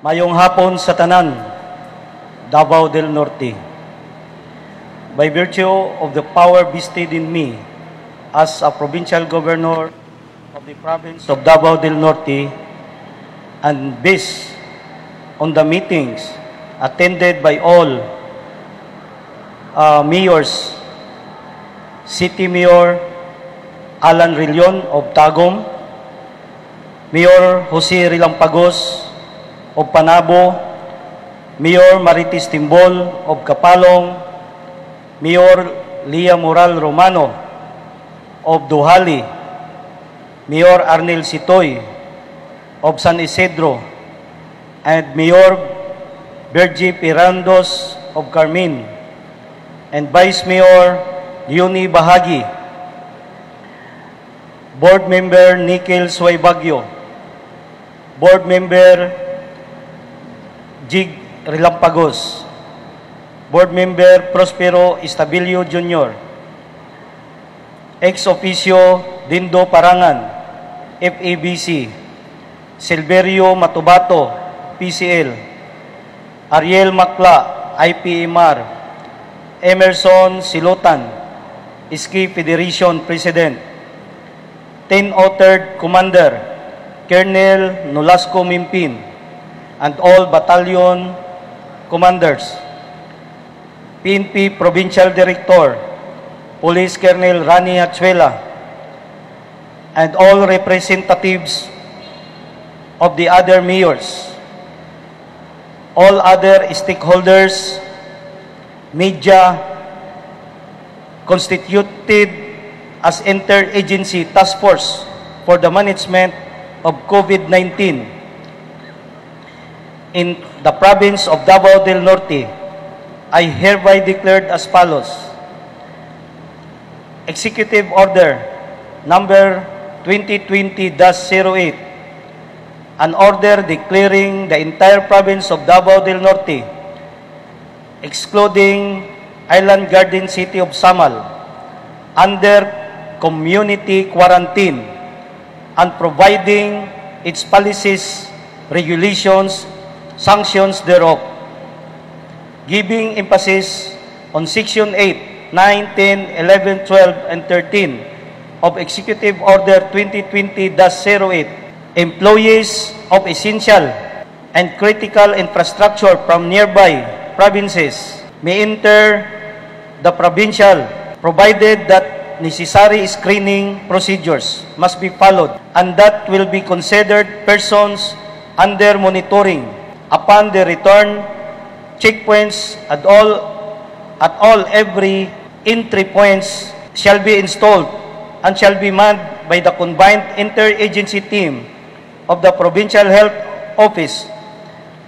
Mayong hapon sa tanan, Davao del Norte. By virtue of the power vested in me as a provincial governor of the province of Davao del Norte, and based on the meetings attended by all mayors, City Mayor Alan Rillion of Tagum, Mayor Jose Rilampagos of Panabo, Mayor Marites Timbol of Kapalong, Mayor Lia Moral Romano of Duhali, Mayor Arnel Sitoy of San Isidro, and Mayor Bergie Pirandos of Carmen, and Vice Mayor Leonie Bahagi, Board Member Nikhil Suaybagyo, Board Member Jig Rilampagos, Board Member Prospero Estabilio Jr., Ex Officio Dindo Parangan, FABC, Silverio Matubato, PCL, Ariel Makla, IPMR, Emerson Silutan, Ski Federation President, 10th Commander, Colonel Nolasco Mimpin, and all battalion commanders, PNP Provincial Director, Police Colonel Rani Achuela, and all representatives of the other mayors, all other stakeholders, media, constituted as Interagency Task Force for the Management of COVID-19 in the province of Davao del Norte, I hereby declared as follows. Executive Order number 2020-08, an order declaring the entire province of Davao del Norte, excluding Island Garden City of Samal, under community quarantine and providing its policies, regulations, sanctions thereof, giving emphasis on Section 8, 9, 10, 11, 12, and 13 of Executive Order 2020-08, employees of essential and critical infrastructure from nearby provinces may enter the provincial, provided that necessary screening procedures must be followed and that will be considered persons under monitoring. Upon the return, checkpoints at all every entry points shall be installed and shall be manned by the combined interagency team of the Provincial Health Office,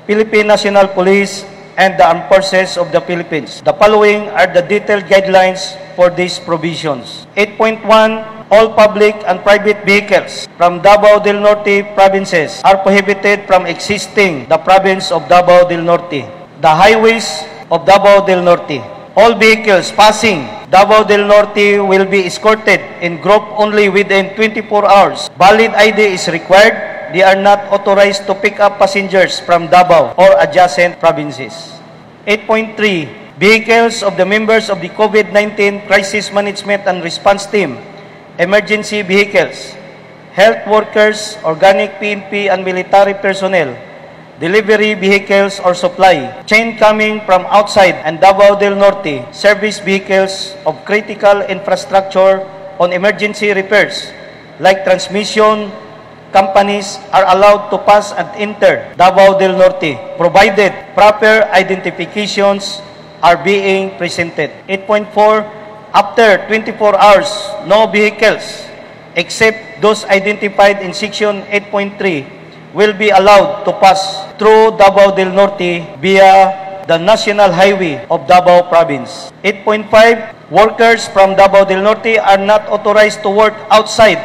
Philippine National Police, and the Armed Forces of the Philippines. The following are the detailed guidelines for these provisions. 8.1. All public and private vehicles from Davao del Norte provinces are prohibited from existing the province of Davao del Norte, the highways of Davao del Norte. All vehicles passing Davao del Norte will be escorted in group only within 24 hours. Valid ID is required. They are not authorized to pick up passengers from Davao or adjacent provinces. 8.3. Vehicles of the members of the COVID-19 Crisis Management and Response Team, emergency vehicles, health workers, organic PNP and military personnel, delivery vehicles or supply, chain coming from outside and Davao del Norte, service vehicles of critical infrastructure on emergency repairs, like transmission companies are allowed to pass and enter Davao del Norte, provided proper identifications are being presented. 8.4. After 24 hours, no vehicles except those identified in Section 8.3 will be allowed to pass through Davao del Norte via the National Highway of Davao Province. 8.5. Workers from Davao del Norte are not authorized to work outside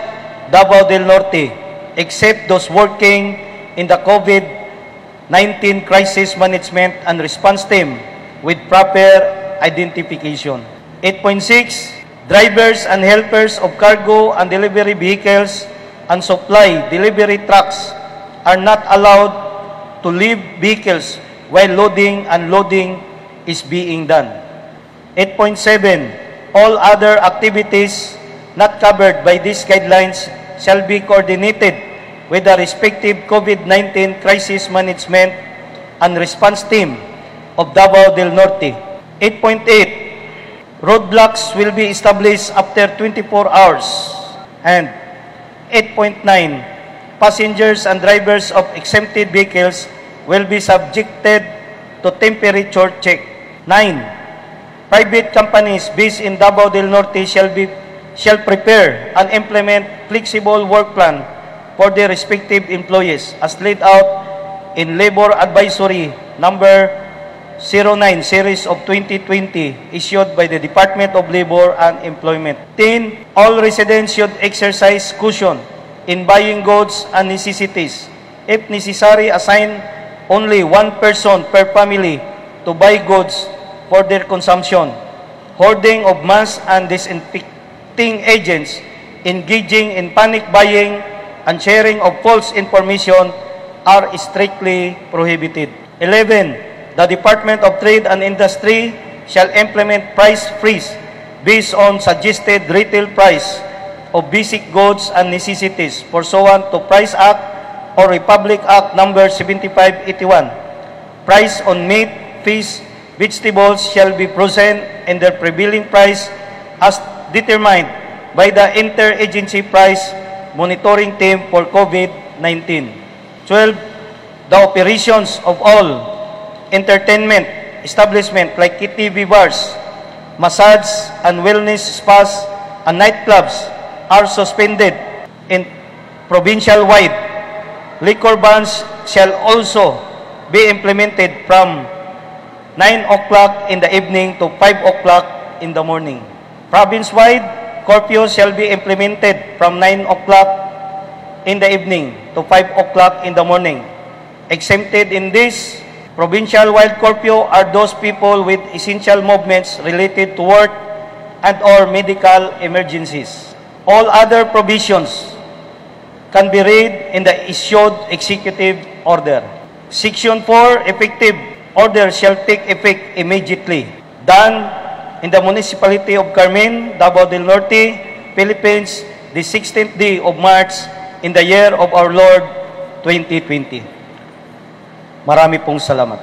Davao del Norte except those working in the COVID-19 Crisis Management and Response Team with proper identification. 8.6. Drivers and helpers of cargo and delivery vehicles and supply delivery trucks are not allowed to leave vehicles while loading and unloading is being done. 8.7. All other activities not covered by these guidelines shall be coordinated with the respective COVID-19 crisis management and response team of Davao del Norte. 8.8. Roadblocks will be established after 24 hours. And 8.9. Passengers and drivers of exempted vehicles will be subjected to temperature check. 9. Private companies based in Davao del Norte shall prepare and implement flexible work plan for their respective employees as laid out in Labor Advisory number 09 series of 2020 issued by the Department of Labor and Employment. 10. All residents should exercise caution in buying goods and necessities. If necessary, assign only one person per family to buy goods for their consumption. Hoarding of masks and disinfecting agents, engaging in panic buying, and sharing of false information are strictly prohibited. 11. The Department of Trade and Industry shall implement price freeze based on suggested retail price of basic goods and necessities pursuant to Price Act or Republic Act number 7581. Price on meat, fish, vegetables shall be frozen in their prevailing price as determined by the Interagency Price Monitoring Team for COVID-19. 12. The operations of all entertainment establishments like TV bars, massage and wellness spas, and nightclubs are suspended in provincial-wide. Liquor bans shall also be implemented from 9 o'clock in the evening to 5 o'clock in the morning. Province-wide, curfew shall be implemented from 9 o'clock in the evening to 5 o'clock in the morning. Exempted in this provincial-wide curfew are those people with essential movements related to work and or medical emergencies. All other provisions can be read in the issued executive order. Section 4, effective order shall take effect immediately. Done in the municipality of Carmen, Davao del Norte, Philippines, the 16th day of March in the year of our Lord 2020. Marami pong salamat.